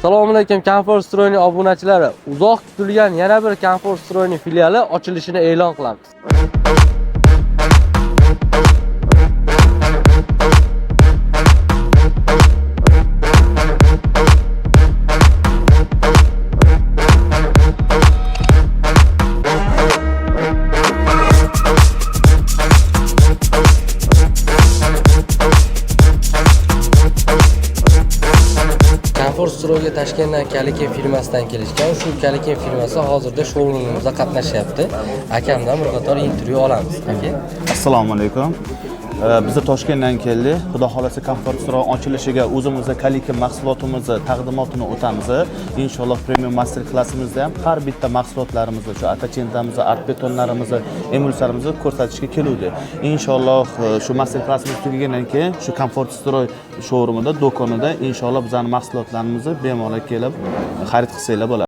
Assalomu alaykum Comfort Stroyning obunachilari. Uzoq kutilgan yana bir Comfort Stroyning filiali ochilishini e'lon qilamiz. Comfort Stroyga Toshkentdan Kalikin firmasidan kelishgan. Shu Kalikin firmasi hozirda showroomimizda qatnashyapti. Akamdan bir qator intervyu olamiz. Aka. Assalomu alaykum. Biz Toshkentdan keldik. Xudo xolasa Comfort Stroy ochilishiga o'zimizning Kalikin mahsulotimizni taqdimotini o'tamiz. Inshaalloh premium master klassimizda ham har bitta mahsulotlarimizni, shu atachentamizni, art betonlarimizni, emulslarimizni ko'rsatishga keluvdi. Inshaalloh shu master klassimiz tugagandan keyin shu Comfort Stroy showroomida, do'konida inshaalloh bizning mahsulotlarimizni bemalol kelib xarid qilsanglar bo'ladi.